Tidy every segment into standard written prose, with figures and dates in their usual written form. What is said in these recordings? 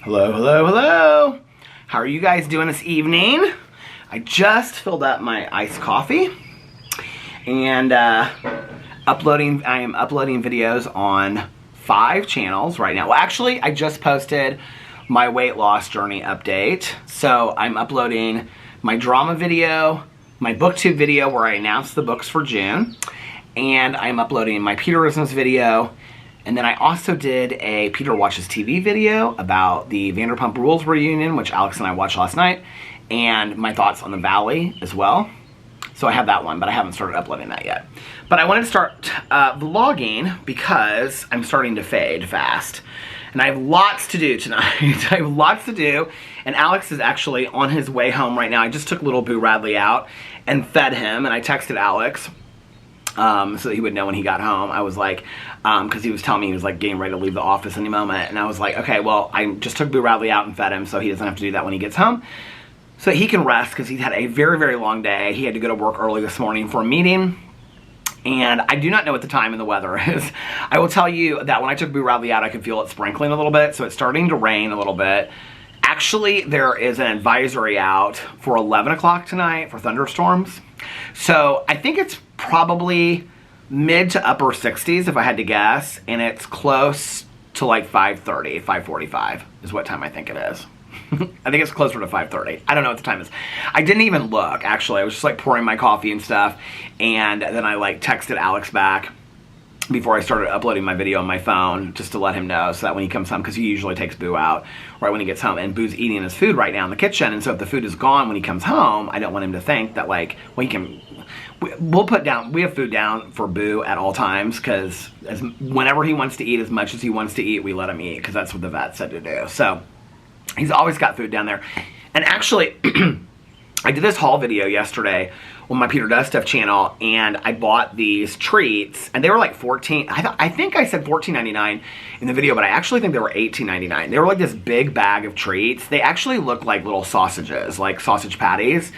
Hello, hello, hello. How are you guys doing this evening? I just filled up my iced coffee and I am uploading videos on 5 channels right now. Well, actually, I just posted my weight loss journey update. So I'm uploading my drama video, my booktube video where I announced the books for June, and I'm uploading my Peterisms video. And then I also did a Peter Watches TV video about the Vanderpump Rules reunion, which Alex and I watched last night, and my thoughts on the Valley as well. So I have that one, but I haven't started uploading that yet. But I wanted to start vlogging because I'm starting to fade fast. And I have lots to do tonight. I have lots to do. And Alex is actually on his way home right now. I just took little Boo Radley out and fed him, and I texted Alex so that he would know when he got home. I was like, because he was telling me he was like getting ready to leave the office any moment, and I was like, okay, well, I just took Boo Radley out and fed him so he doesn't have to do that when he gets home, so that he can rest because he's had a very, very long day. He had to go to work early this morning for a meeting, and I do not know what the time and the weather is. I will tell you that when I took Boo Radley out, I could feel it sprinkling a little bit, so it's starting to rain a little bit. Actually, there is an advisory out for 11 o'clock tonight for thunderstorms. So I think it's probably mid to upper 60s if I had to guess, and it's close to like 5:30, 5:45 is what time I think it is. I think it's closer to 5:30. I don't know what the time is. I didn't even look, actually. I was just like pouring my coffee and stuff, and then I like texted Alex back before I started uploading my video on my phone just to let him know so that when he comes home, because he usually takes Boo out right when he gets home, and Boo's eating his food right now in the kitchen, and so if the food is gone when he comes home, I don't want him to think that like, well, we have food down for Boo at all times, because whenever he wants to eat, as much as he wants to eat, we let him eat, because that's what the vet said to do. So he's always got food down there. And actually, I did this haul video yesterday on my Peter Does Stuff channel, and I bought these treats, and they were like I think I said $14.99 in the video, but I actually think they were $18.99. They were like this big bag of treats. They actually look like little sausages, like sausage patties,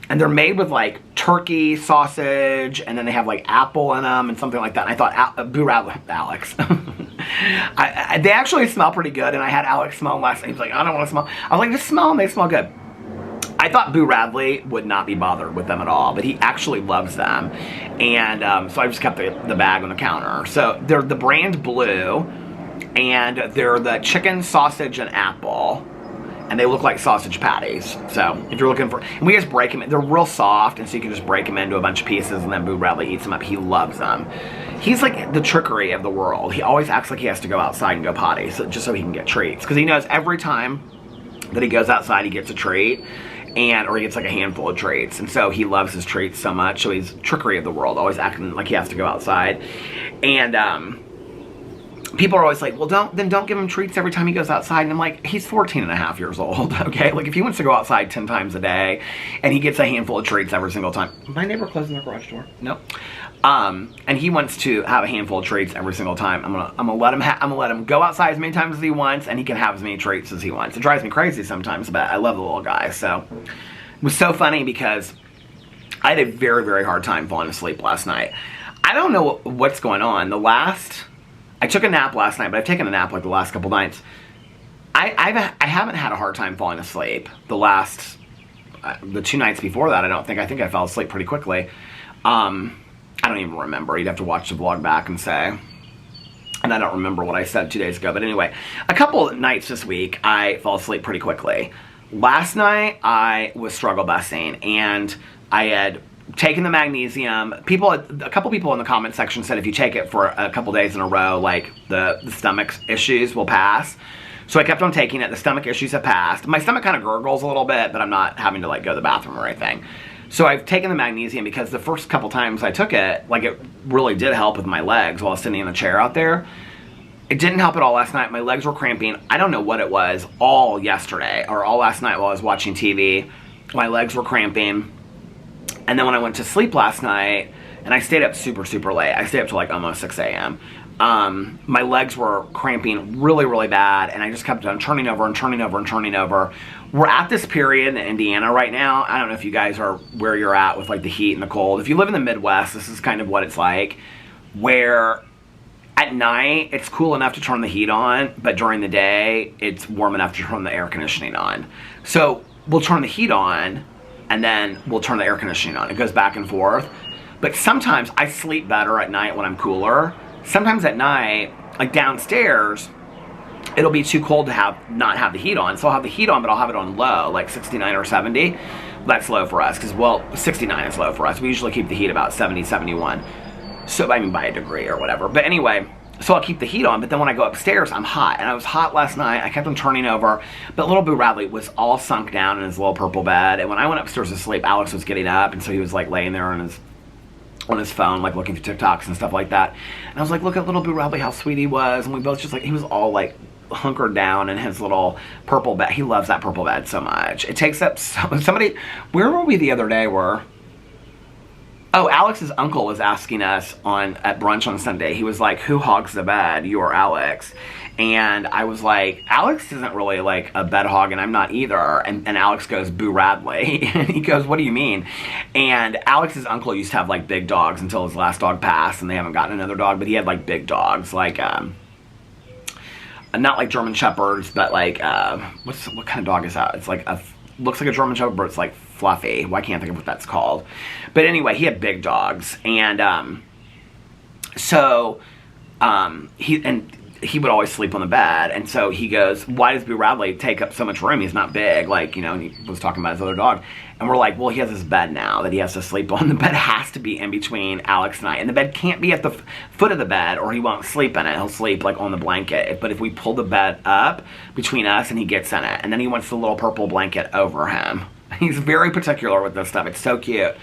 and they're made with like turkey sausage, and then they have like apple in them and something like that. And I thought, Boo Radley, Alex, they actually smell pretty good, and I had Alex smell them last night. He was like, I don't want to smell. I was like, just smell them, they smell good. I thought Boo Radley would not be bothered with them at all, but he actually loves them. And so I just kept the bag on the counter. So they're the brand Blue, and they're the chicken, sausage, and apple. And they look like sausage patties. So if you're looking for, and we just break them, they're real soft, and so you can just break them into a bunch of pieces, and then Boo Radley eats them up. He loves them. He's like the trickery of the world. He always acts like he has to go outside and go potty, just so he can get treats. Because he knows every time that he goes outside, he gets a treat. Or he gets like a handful of treats, and so he loves his treats so much. So he's trickery of the world, always acting like he has to go outside. And people are always like, well, don't give him treats every time he goes outside. And I'm like, he's 14 and a half years old, okay? Like, if he wants to go outside 10 times a day and he gets a handful of treats every single time. My neighbor closing their garage door? No. And he wants to have a handful of treats every single time. I'm gonna let him go outside as many times as he wants, and he can have as many treats as he wants. It drives me crazy sometimes, but I love the little guy. So it was so funny because I had a very, very hard time falling asleep last night. I don't know what's going on. I took a nap last night, but I've taken a nap like the last couple nights. I haven't had a hard time falling asleep the 2 nights before that. I think I fell asleep pretty quickly. I don't even remember. You'd have to watch the vlog back and say. And I don't remember what I said 2 days ago. But anyway, a couple nights this week, I fell asleep pretty quickly. Last night, I was struggle busing, and I had taken the magnesium. A couple people in the comment section said if you take it for a couple days in a row, like the stomach issues will pass. So I kept on taking it. The stomach issues have passed. My stomach kind of gurgles a little bit, but I'm not having to like go to the bathroom or anything. So I've taken the magnesium because the first couple times I took it, like, it really did help with my legs while I was sitting in the chair out there. It didn't help at all last night. My legs were cramping. I don't know what it was all yesterday or all last night while I was watching TV. My legs were cramping. And then when I went to sleep last night, and I stayed up super, super late. I stayed up till like almost 6 a.m. My legs were cramping really, really bad, and I just kept on turning over and turning over and turning over. We're at this period in Indiana right now. I don't know if you guys are where you're at with like the heat and the cold. If you live in the Midwest, this is kind of what it's like, where At night, it's cool enough to turn the heat on, but during the day, it's warm enough to turn the air conditioning on. So we'll turn the heat on, and then we'll turn the air conditioning on. It goes back and forth. But sometimes I sleep better at night when I'm cooler. Sometimes at night, like downstairs, it'll be too cold to not have the heat on. So I'll have the heat on, but I'll have it on low, like 69 or 70. That's low for us, because, well, 69 is low for us. We usually keep the heat about 70, 71. So, I mean, by a degree or whatever. But anyway, so I'll keep the heat on, but then when I go upstairs, I'm hot. And I was hot last night. I kept on turning over. But little Boo Radley was all sunk down in his little purple bed. And when I went upstairs to sleep, Alex was getting up. And so he was, like, laying there on his phone, like, looking through TikToks and stuff like that. And I was like, look at little Boo Radley, how sweet he was. And we both just, like, he was all, like, hunkered down in his little purple bed. He loves that purple bed so much. It takes up somebody. Where were we the other day? Oh, Alex's uncle was asking us at brunch on Sunday. He was like, who hogs the bed, you or Alex? And I was like, Alex isn't really like a bed hog, and I'm not either. And Alex goes, Boo Radley. And he goes, what do you mean? And Alex's uncle used to have like big dogs until his last dog passed, and they haven't gotten another dog, but he had like big dogs, like not like German Shepherds, but like what kind of dog is that? It's like looks like a German Shepherd, but it's like fluffy. Well, I can't think of what that's called. But anyway, he had big dogs, and he would always sleep on the bed. And so he goes, why does Boo Radley take up so much room? He's not big, like, you know. And he was talking about his other dog, and we're like, well, he has his bed now that he has to sleep on. The bed has to be in between Alex and I, and the bed can't be at the foot of the bed, or he won't sleep in it. He'll sleep like on the blanket. But if we pull the bed up between us, and he gets in it, and then he wants the little purple blanket over him. He's very particular with this stuff. It's so cute.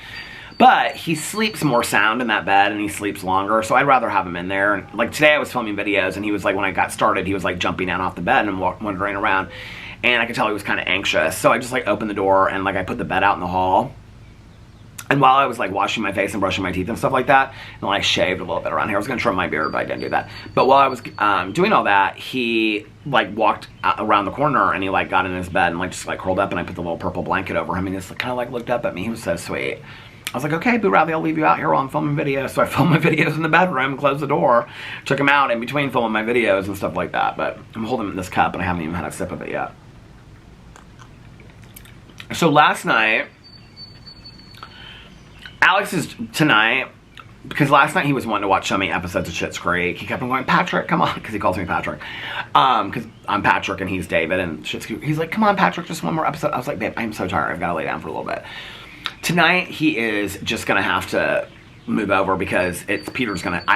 But he sleeps more sound in that bed, and he sleeps longer, so I'd rather have him in there. And like today I was filming videos, and he was like, when I got started, he was like jumping down off the bed and wandering around, and I could tell he was kind of anxious. So I just like opened the door, and like I put the bed out in the hall. And while I was like washing my face and brushing my teeth and stuff like that, and then I shaved a little bit around here. I was gonna trim my beard, but I didn't do that. But while I was doing all that, he like walked around the corner, and he like got in his bed and like just like curled up, and I put the little purple blanket over him, and he just kind of like looked up at me. He was so sweet. I was like, okay, Boo Radley, I'll leave you out here while I'm filming videos. So I filmed my videos in the bedroom, closed the door, took him out in between filming my videos and stuff like that. But I'm holding this cup, and I haven't even had a sip of it yet. So last night, tonight, because last night he was wanting to watch so many episodes of Schitt's Creek. He kept on going, Patrick, come on, because he calls me Patrick. Because I'm Patrick and he's David, and Schitt's Creek. He's like, come on, Patrick, just one more episode. I was like, babe, I'm so tired. I've got to lay down for a little bit. Tonight, he is just going to have to move over because I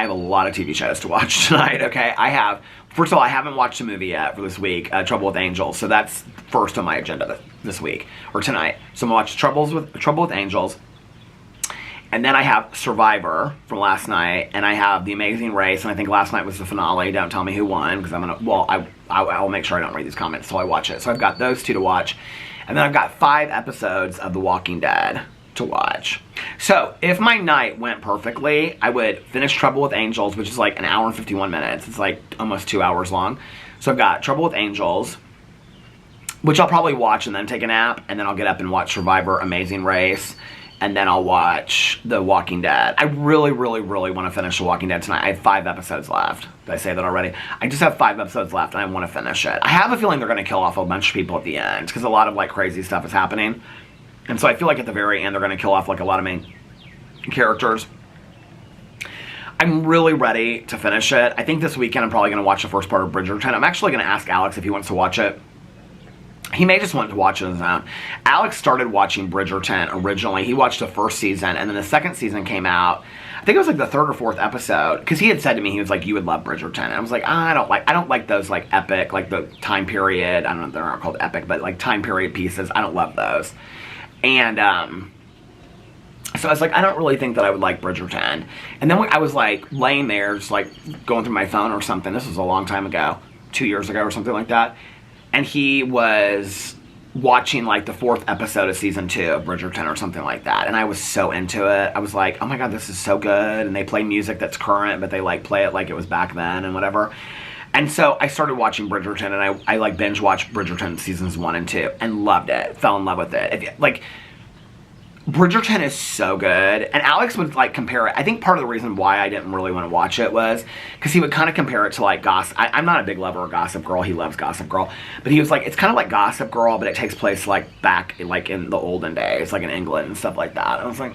have a lot of TV shows to watch tonight, okay? First of all, I haven't watched a movie yet for this week, Trouble with Angels, so that's first on my agenda this week, or tonight. So I'm going to watch Trouble with Angels, and then I have Survivor from last night, and I have The Amazing Race, and I think last night was the finale. Don't tell me who won, because I'll make sure I don't read these comments till I watch it. So I've got those two to watch, and then I've got 5 episodes of The Walking Dead to watch. So if my night went perfectly, I would finish Trouble with Angels, which is like an hour and 51 minutes. It's like almost 2 hours long. So I've got Trouble with Angels, which I'll probably watch and then take a nap, and then I'll get up and watch Survivor, Amazing Race, and then I'll watch The Walking Dead. I really, really, really want to finish The Walking Dead tonight. I have 5 episodes left. Did I say that already? I just have 5 episodes left, and I want to finish it. I have a feeling they're going to kill off a bunch of people at the end, because a lot of like crazy stuff is happening. And so I feel like at the very end, they're going to kill off like a lot of main characters. I'm really ready to finish it. I think this weekend I'm probably going to watch the first part of Bridgerton. I'm actually going to ask Alex if he wants to watch it. He may just want to watch it on his own. Alex started watching Bridgerton originally. He watched the first season, and then the second season came out. I think it was like the 3rd or 4th episode, because he had said to me, he was like, you would love Bridgerton. And I was like, I don't like those like epic, like the time period, I don't know if they're not called epic, but like time period pieces. I don't love those. And so I was like, I don't really think that I would like Bridgerton. And then I was like laying there, just like going through my phone or something. This was a long time ago, 2 years ago or something like that. And he was watching like the 4th episode of season 2 of Bridgerton or something like that. And I was so into it. I was like, oh my God, this is so good. And they play music that's current, but they like play it like it was back then and whatever. And so I started watching Bridgerton, and I like binge watched Bridgerton seasons 1 and 2 and loved it. Fell in love with it. Bridgerton is so good, and Alex would like compare it. I think part of the reason why I didn't really want to watch it was because he would kind of compare it to like Gossip. I'm not a big lover of Gossip Girl. He loves Gossip Girl, but he was like, it's kind of like Gossip Girl, but it takes place like back like in the olden days, like in England and stuff like that. I was like,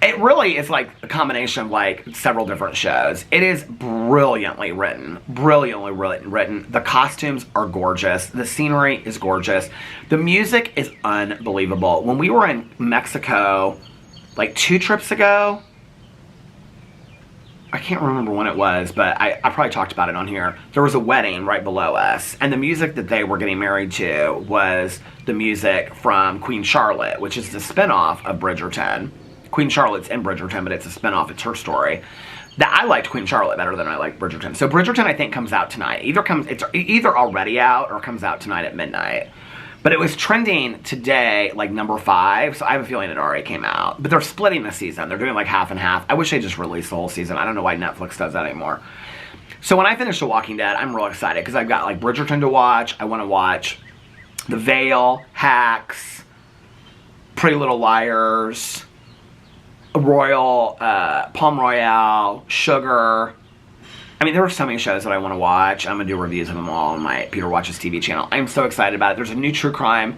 it really is like a combination of like several different shows. It is brilliantly written. The costumes are gorgeous. The scenery is gorgeous. The music is unbelievable. When we were in Mexico, like 2 trips ago, I can't remember when it was, but I probably talked about it on here. There was a wedding right below us, and the music that they were getting married to was the music from Queen Charlotte, which is the spinoff of Bridgerton. Queen Charlotte's in Bridgerton, but it's a spinoff. It's her story. I liked Queen Charlotte better than I liked Bridgerton. So Bridgerton, I think, comes out tonight. It's either already out or comes out tonight at midnight. But it was trending today, like number 5, so I have a feeling it already came out. But they're splitting the season. They're doing like half and half. I wish they just released the whole season. I don't know why Netflix does that anymore. So when I finish The Walking Dead, I'm real excited because I've got like Bridgerton to watch. I want to watch The Veil, Hacks, Pretty Little Liars, Palm Royale, Sugar. I mean, there are so many shows that I want to watch. I'm going to do reviews of them all on my Peter Watches TV channel. I'm so excited about it. There's a new true crime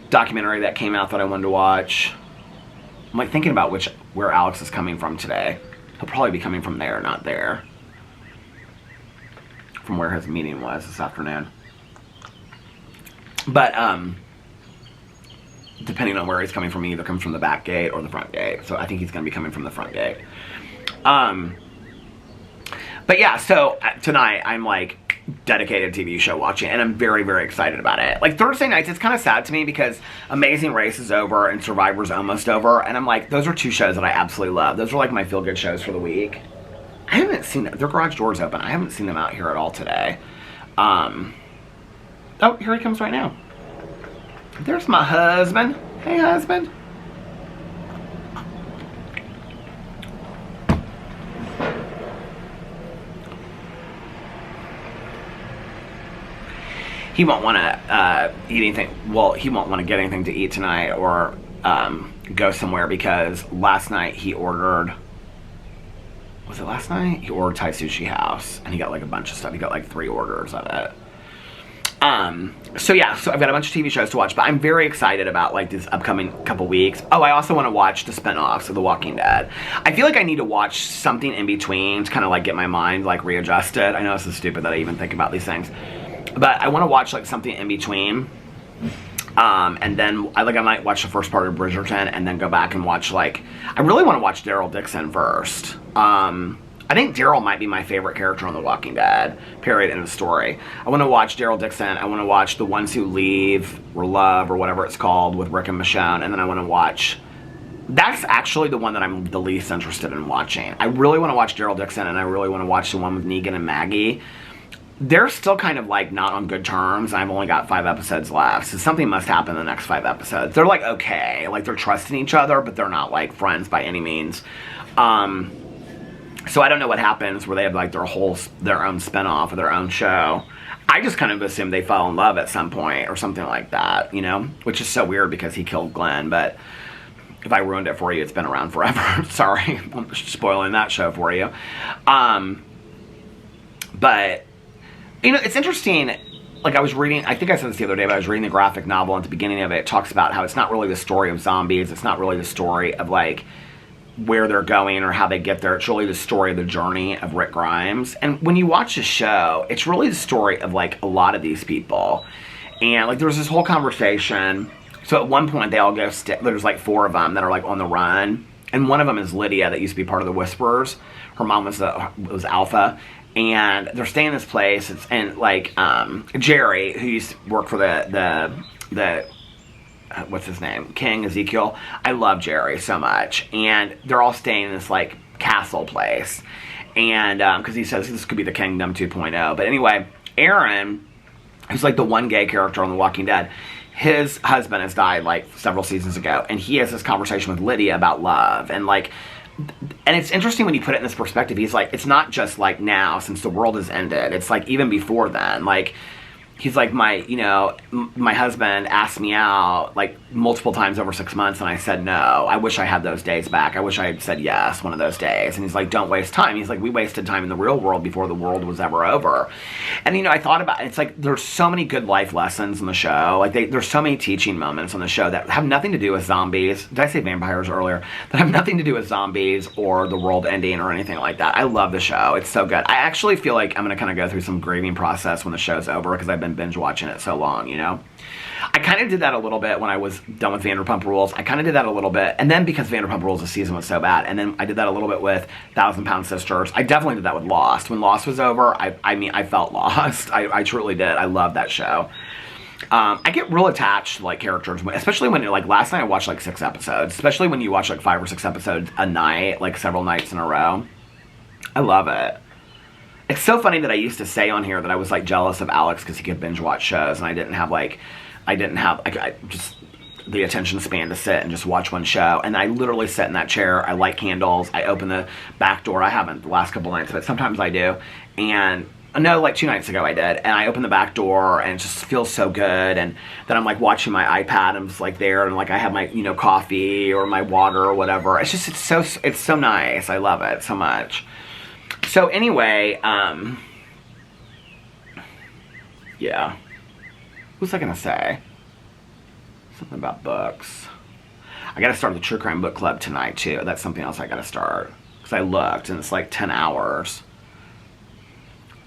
documentary that came out that I wanted to watch. I'm like thinking about where Alex is coming from today. He'll probably be coming from there, not there. From where his meeting was this afternoon. But, depending on where he's coming from, he either comes from the back gate or the front gate. So I think he's going to be coming from the front gate. But yeah, so tonight I'm like dedicated TV show watching, and I'm very, very excited about it. Like Thursday nights, it's kind of sad to me because Amazing Race is over and Survivor's almost over, and I'm like, those are 2 shows that I absolutely love. Those are like my feel-good shows for the week. I haven't seen their garage doors open. I haven't seen them out here at all today. Oh, here he comes right now. There's my husband. Hey, husband. He won't want to eat anything. Well, he won't want to get anything to eat tonight or go somewhere because last night he ordered. Was it last night? He ordered Thai Sushi House and he got like a bunch of stuff. He got like 3 orders of it. So yeah, so I've got a bunch of TV shows to watch, but I'm very excited about like this upcoming couple weeks. Oh, I also want to watch the spinoffs of The Walking Dead. I feel like I need to watch something in between to kind of like get my mind like readjusted. I know this is stupid that I even think about these things, but I want to watch like something in between. And then I might watch the first part of Bridgerton and then go back and watch like, I really want to watch Daryl Dixon first. I think Daryl might be my favorite character on The Walking Dead, period, in the story. I want to watch Daryl Dixon. I want to watch The Ones Who Leave, or Love, or whatever it's called, with Rick and Michonne. And then I want to watch... That's actually the one that I'm the least interested in watching. I really want to watch Daryl Dixon, and I really want to watch the one with Negan and Maggie. They're still kind of, like, not on good terms. I've only got 5 episodes left, so something must happen in the next 5 episodes. They're, like, okay. Like, they're trusting each other, but they're not, like, friends by any means. So I don't know what happens where they have like their own spinoff of their own show. I just kind of assume they fell in love at some point or something like that, you know? Which is so weird because he killed Glenn, but if I ruined it for you, it's been around forever. Sorry, I'm spoiling that show for you. But, you know, it's interesting. Like I was reading, I think I said this the other day, but I was reading the graphic novel, and at the beginning of it, it talks about how it's not really the story of zombies. It's not really the story of like where they're going or how they get there. It's really the story of the journey of Rick Grimes. And when you watch the show, it's really the story of like a lot of these people. And like there was this whole conversation. So at one point they all go, there's like 4 of them that are like on the run. And one of them is Lydia that used to be part of the Whisperers. Her mom was Alpha. And they're staying in this place. And like Jerry, who used to work for the what's his name? King Ezekiel. I love Jerry so much. And they're all staying in this like castle place. And because he says this could be the Kingdom 2.0. But anyway, Aaron, who's like the one gay character on The Walking Dead, his husband has died like several seasons ago. And he has this conversation with Lydia about love. And like, and it's interesting when you put it in this perspective. He's like, it's not just like now since the world has ended. It's like even before then. Like, he's like, my husband asked me out like multiple times over 6 months, and I said no. I wish I had those days back. I wish I had said yes one of those days. And he's like, don't waste time. He's like, we wasted time in the real world before the world was ever over. And I thought about it. It's like there's so many good life lessons in the show. Like there's so many teaching moments on the show that have nothing to do with zombies. Did I say vampires earlier? That have nothing to do with zombies or the world ending or anything like that. I love the show. It's so good. I actually feel like I'm gonna kind of go through some grieving process when the show's over because I've been binge watching it so long, I kind of did that a little bit when I was done with Vanderpump Rules. I kind of did that a little bit, and then because Vanderpump Rules, the season was so bad, and then I did that a little bit with 1,000-Pound Sisters. I definitely did that with Lost. When Lost was over, I felt lost. I truly did. I love that show. I get real attached to like characters, especially when like last night I watched like 6 episodes, especially when you watch like 5 or 6 episodes a night, like several nights in a row. I love it. It's so funny that I used to say on here that I was like jealous of Alex because he could binge watch shows, and I didn't have just the attention span to sit and just watch one show. And I literally sit in that chair. I light candles. I open the back door. I haven't the last couple nights, but sometimes I do. And no, like 2 nights ago I did. And I open the back door, and it just feels so good. And then I'm like watching my iPad. I'm just like there, and like I have my coffee or my water or whatever. It's so nice. I love it so much. So anyway, yeah. What was I gonna say? Something about books. I gotta start the True Crime Book Club tonight too. That's something else I gotta start. Because I looked, and it's like 10 hours.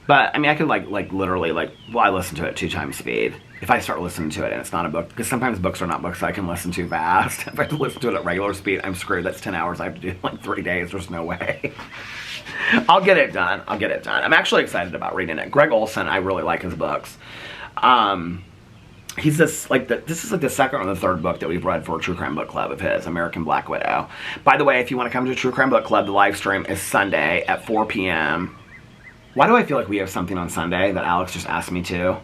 But, I mean, I could like literally I listen to it 2 times speed. If I start listening to it and it's not a book, because sometimes books are not books I can listen to fast. If I have to listen to it at regular speed, I'm screwed. That's 10 hours I have to do in like 3 days. There's no way. I'll get it done. I'm actually excited about reading it. Greg Olson, I really like his books. He's this is like the second or the third book that we've read for a True Crime Book Club of his, American Black Widow. By the way, if you want to come to a True Crime Book Club, the live stream is Sunday at 4 p.m. Why do I feel like we have something on Sunday that Alex just asked me to?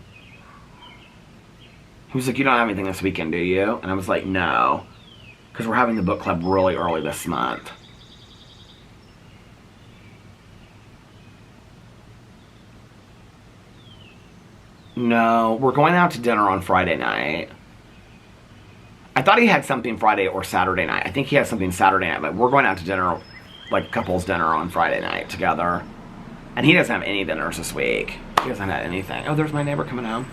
He was like, you don't have anything this weekend, do you? And I was like, no. Because we're having the book club really early this month. No, we're going out to dinner on Friday night. I thought he had something Friday or Saturday night. I think he has something Saturday night, but we're going out to dinner, like couples dinner on Friday night together. And he doesn't have any dinners this week. He doesn't have anything. Oh, there's my neighbor coming home.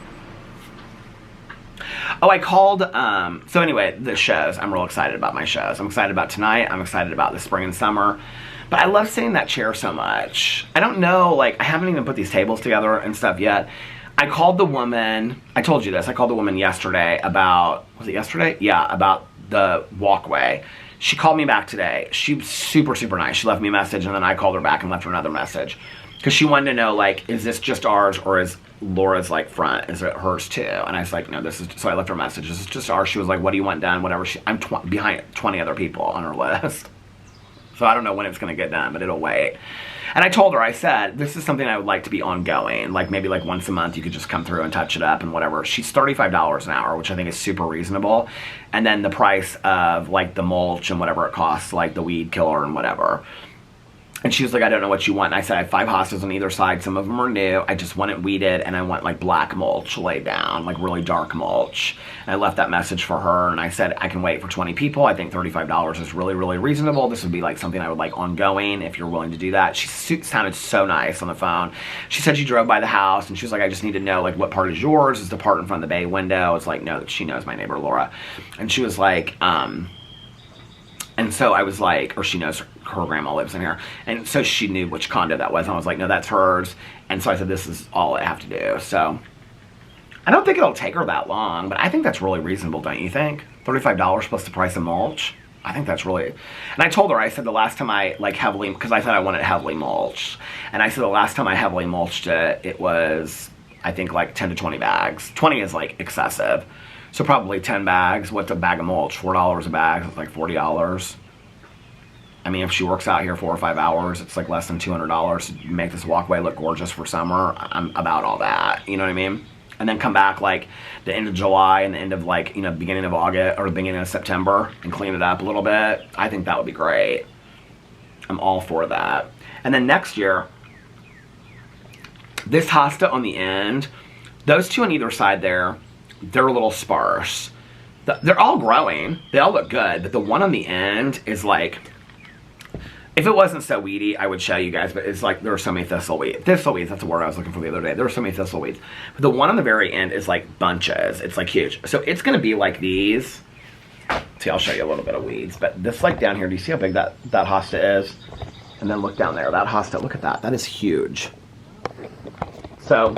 Oh, I called, so anyway, the shows. I'm real excited about my shows. I'm excited about tonight. I'm excited about the spring and summer. But I love sitting in that chair so much. I don't know, like, I haven't even put these tables together and stuff yet. I called the woman, I told you this, I called the woman yesterday about, was it yesterday? Yeah, about the walkway. She called me back today. She was super, super nice. She left me a message, and then I called her back and left her another message. Because she wanted to know, like, is this just ours, or is Laura's, like, front? Is it hers, too? And I was like, no, this is, so I left her a message. This is just ours. She was like, what do you want done? Whatever. I'm behind 20 other people on her list. So I don't know when it's going to get done, but it'll wait. And I told her, I said, this is something I would like to be ongoing. Like, maybe, like, once a month you could just come through and touch it up and whatever. She's $35 an hour, which I think is super reasonable. And then the price of, like, the mulch and whatever it costs, like, the weed killer and whatever. And she was like, I don't know what you want. And I said, I have 5 hostas on either side. Some of them are new. I just want it weeded, and I want, like, black mulch laid down, like, really dark mulch. And I left that message for her, and I said, I can wait for 20 people. I think $35 is really, really reasonable. This would be, like, something I would like ongoing if you're willing to do that. She sounded so nice on the phone. She said she drove by the house, and she was like, I just need to know, like, what part is yours? Is the part in front of the bay window? It's like, no, she knows my neighbor, Laura. And she was like, and so I was like, or she knows her grandma lives in here. And so she knew which condo that was. And I was like, no, that's hers. And so I said, this is all I have to do. So I don't think it'll take her that long, but I think that's really reasonable, don't you think? $35 plus the price of mulch. I think that's really, and I told her, I said the last time I like heavily, because I said I wanted heavily mulched. And I said the last time I heavily mulched it, it was, I think like 10 to 20 bags. 20 is like excessive. So probably 10 bags. What's a bag of mulch? $4 a bag. It's like $40. I mean, if she works out here 4 or 5 hours, it's like less than $200 to make this walkway look gorgeous for summer. I'm about all that. You know what I mean? And then come back like the end of July and the end of like, you know, beginning of August or the beginning of September and clean it up a little bit. I think that would be great. I'm all for that. And then next year, this hosta on the end those two on either side there, they're a little sparse. They're all growing. They all look good, but the one on the end is like, if it wasn't so weedy, I would show you guys, but it's like there are so many thistleweeds. Thistleweeds, that's the word I was looking for the other day. There were so many thistleweeds. But the one on the very end is like bunches. It's like huge. So it's going to be like these. See, I'll show you a little bit of weeds. But this like down here, do you see how big that hosta is? And then look down there. That hosta, look at that. That is huge. So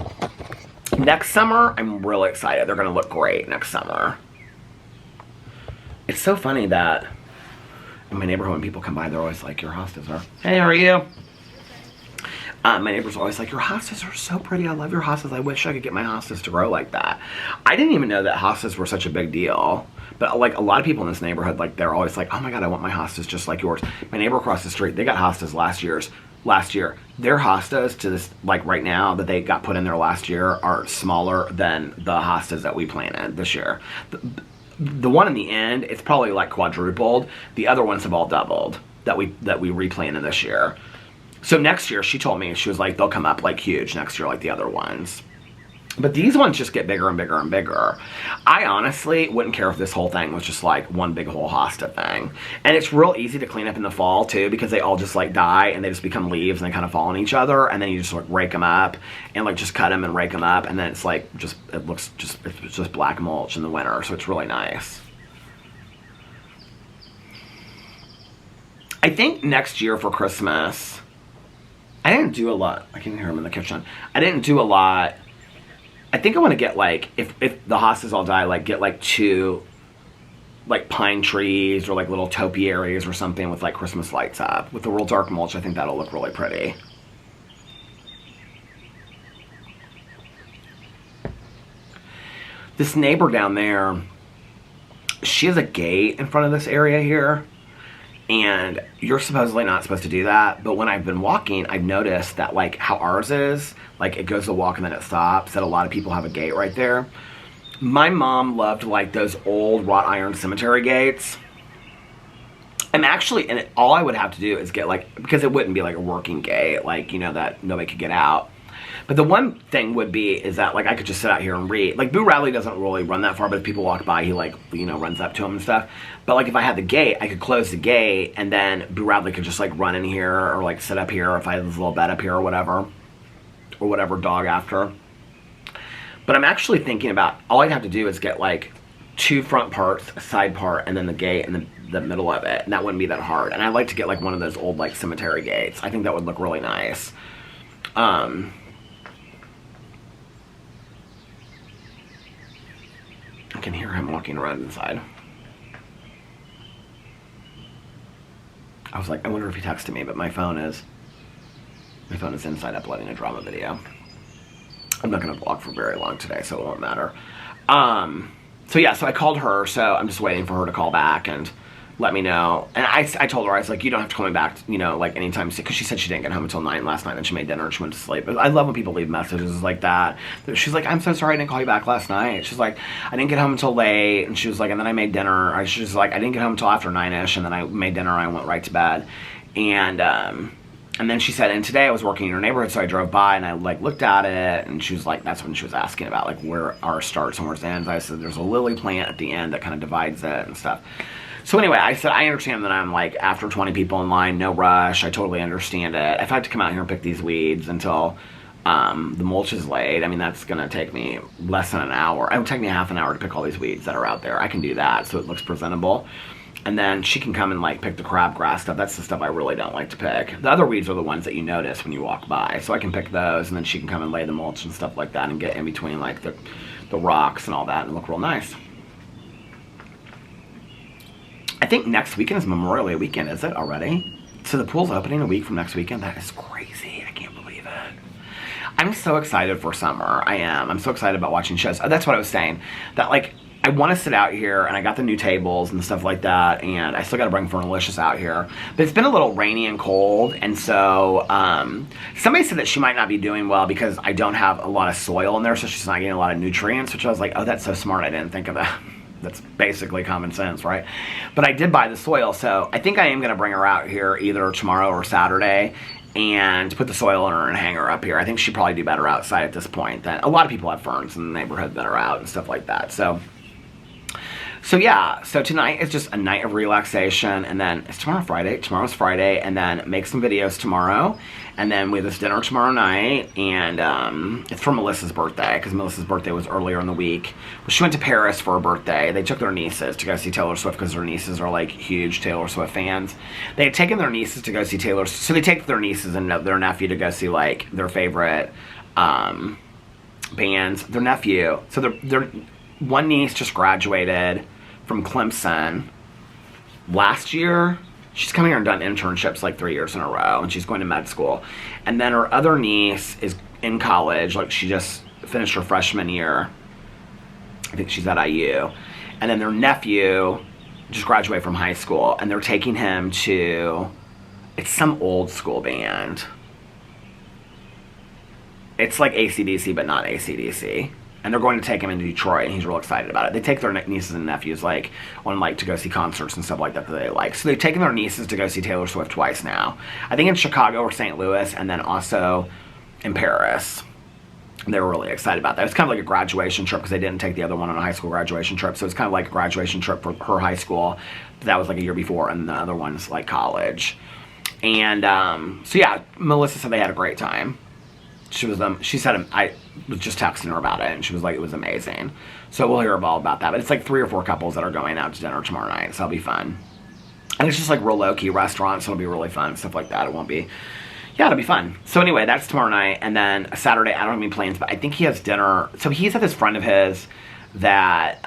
next summer, I'm really excited. They're going to look great next summer. It's so funny that in my neighborhood, when people come by, they're always like, your hostas are, hey, how are you? My neighbors are always like, your hostas are so pretty. I love your hostas. I wish I could get my hostas to grow like that. I didn't even know that hostas were such a big deal. But like a lot of people in this neighborhood, like they're always like, oh my God, I want my hostas just like yours. My neighbor across the street, they got hostas last year. Their hostas to this, like right now that they got put in there last year are smaller than the hostas that we planted this year. The one in the end, it's probably like quadrupled. The other ones have all doubled that we replanted this year. So next year, she told me, she was like, they'll come up like huge next year like the other ones. But these ones just get bigger and bigger and bigger. I honestly wouldn't care if this whole thing was just like one big whole hosta thing. And it's real easy to clean up in the fall too, because they all just like die and they just become leaves and they kind of fall on each other. And then you just like rake them up and like just cut them and rake them up. And then it's like, it's just black mulch in the winter. So it's really nice. I think next year for Christmas, I didn't do a lot. I can hear him in the kitchen. I didn't do a lot. I think I want to get like, if the hostas all die, like get like 2 like pine trees or like little topiaries or something with like Christmas lights up. With the real dark mulch, I think that'll look really pretty. This neighbor down there, she has a gate in front of this area here. And you're supposedly not supposed to do that, but when I've been walking, I've noticed that like how ours is, like it goes to walk and then it stops, that a lot of people have a gate right there. My mom loved like those old wrought iron cemetery gates. And actually, all I would have to do is get like, because it wouldn't be like a working gate, like, you know, that nobody could get out. But the one thing would be is that like I could just sit out here and read. Like Boo Radley doesn't really run that far, but if people walk by, he like, you know, runs up to him and stuff. But like if I had the gate, I could close the gate and then Boo Radley could just like run in here or like sit up here if I had this little bed up here or whatever dog after. But I'm actually thinking about, all I'd have to do is get like 2 front parts, a side part, and then the gate and the middle of it. And that wouldn't be that hard. And I'd like to get like one of those old like cemetery gates. I think that would look really nice. I can hear him walking around inside. I was like, I wonder if he texted me, but my phone is inside uploading a drama video. I'm not going to vlog for very long today, so it won't matter. So yeah, so I called her, so I'm just waiting for her to call back and let me know. And I told her, I was like, you don't have to call me back, you know, like anytime soon, because she said she didn't get home until 9 last night, and she made dinner and she went to sleep. I love when people leave messages like that. She's like, I'm so sorry I didn't call you back last night. She's like, I didn't get home until late, and she was like, and then I made dinner. She's like, I didn't get home until after 9-ish, and then I made dinner and I went right to bed. And then she said, and today I was working in her neighborhood, so I drove by and I like looked at it, and she was like, that's when she was asking about like where ours starts and where's ends. I said, there's a lily plant at the end that kind of divides it and stuff. So anyway, I said, I understand that I'm like after 20 people in line, no rush. I totally understand it. If I have to come out here and pick these weeds until the mulch is laid, I mean, that's going to take me less than an hour. It would take me half an hour to pick all these weeds that are out there. I can do that so it looks presentable. And then she can come and like pick the crabgrass stuff. That's the stuff I really don't like to pick. The other weeds are the ones that you notice when you walk by. So I can pick those, and then she can come and lay the mulch and stuff like that and get in between like the rocks and all that and look real nice. I think next weekend is Memorial Day weekend, is it already? So the pool's opening a week from next weekend? That is crazy. I can't believe it. I'm so excited for summer. I am. I'm so excited about watching shows. That's what I was saying. That like, I want to sit out here, and I got the new tables and stuff like that, and I still got to bring Fernalicious out here. But it's been a little rainy and cold, and so somebody said that she might not be doing well because I don't have a lot of soil in there, so she's not getting a lot of nutrients, which I was like, oh, that's so smart. I didn't think of that. That's basically common sense, right? But I did buy the soil, so I think I am going to bring her out here either tomorrow or Saturday and put the soil in her and hang her up here. I think she'd probably do better outside at this point. Than a lot of people have ferns in the neighborhood that are out and stuff like that. So yeah, so tonight is just a night of relaxation, and then it's tomorrow Friday. Tomorrow's Friday, and then make some videos tomorrow, and then we have this dinner tomorrow night, and it's for Melissa's birthday, because Melissa's birthday was earlier in the week. Well, she went to Paris for her birthday. They took their nieces to go see Taylor Swift, because their nieces are like huge Taylor Swift fans. They had taken their nieces to go see Taylor, so they take their nieces and their nephew to go see like their favorite bands. Their nephew, so their one niece just graduated from Clemson last year. She's come here and done internships like 3 years in a row, and she's going to med school. And then her other niece is in college, like she just finished her freshman year. I think she's at IU. And then their nephew just graduated from high school, and they're taking him to, it's some old school band. It's like AC/DC, but not AC/DC. And they're going to take him into Detroit, and he's real excited about it. They take their nieces and nephews like on like to go see concerts and stuff like that they like. So they've taken their nieces to go see Taylor Swift twice now. I think in Chicago or St. Louis, and then also in Paris. They were really excited about that. It's kind of like a graduation trip, because they didn't take the other one on a high school graduation trip. So it's kind of like a graduation trip for her high school. That was like a year before, and the other one's like college. And so yeah, Melissa said they had a great time. She said, I was just texting her about it, and she was like, it was amazing. So we'll hear all about that. But it's like 3 or 4 couples that are going out to dinner tomorrow night, so it'll be fun. And it's just like real low-key restaurants, so it'll be really fun, stuff like that. It won't be, yeah, it'll be fun. So anyway, that's tomorrow night, and then Saturday, I don't have any plans, but I think he has dinner. So he's at this friend of his that,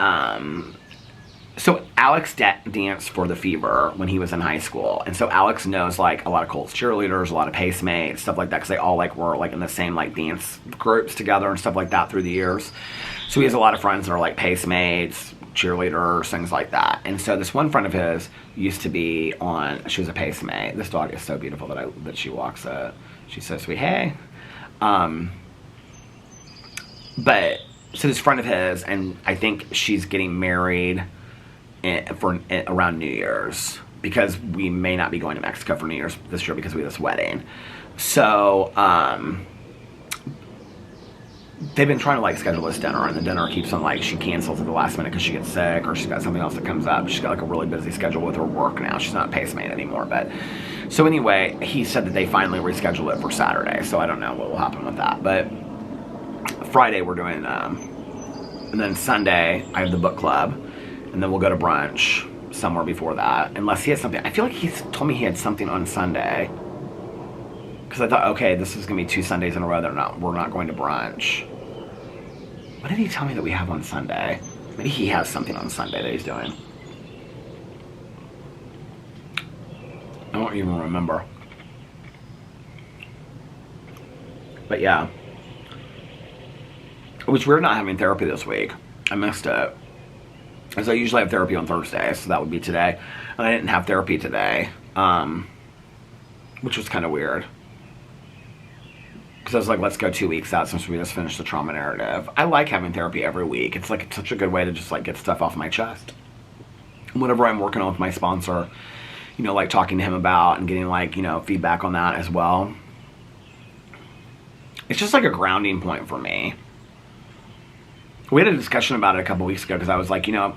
so Alex danced for the Fever when he was in high school, and so Alex knows like a lot of Colts cheerleaders, a lot of Pacemates, stuff like that, because they all like were like in the same like dance groups together and stuff like that through the years. So he has a lot of friends that are like Pacemates, cheerleaders, things like that. And so this one friend of his used to be on, she was a Pacemate. This dog is so beautiful that she walks it. She's so sweet. Hey. But so this friend of his, and I think she's getting married around New Year's, because we may not be going to Mexico for New Year's this year because we have this wedding. So they've been trying to like schedule this dinner, and the dinner keeps on like, she cancels at the last minute because she gets sick, or she's got something else that comes up. She's got like a really busy schedule with her work now. She's not a Pacemate anymore. But so anyway, he said that they finally rescheduled it for Saturday, so I don't know what will happen with that. But Friday we're doing and then Sunday I have the book club. And then we'll go to brunch somewhere before that. Unless he has something. I feel like he told me he had something on Sunday. Because I thought, okay, this is going to be 2 Sundays in a row that we're not going to brunch. What did he tell me that we have on Sunday? Maybe he has something on Sunday that he's doing. I don't even remember. But yeah. It was weird not having therapy this week. I missed it. Because I usually have therapy on Thursdays, so that would be today. And I didn't have therapy today, which was kind of weird. Because I was like, let's go 2 weeks out since we just finished the trauma narrative. I like having therapy every week. It's like such a good way to just like get stuff off my chest. Whatever I'm working on with my sponsor, you know, like talking to him about and getting like, you know, feedback on that as well. It's just like a grounding point for me. We had a discussion about it a couple weeks ago, because I was like, you know,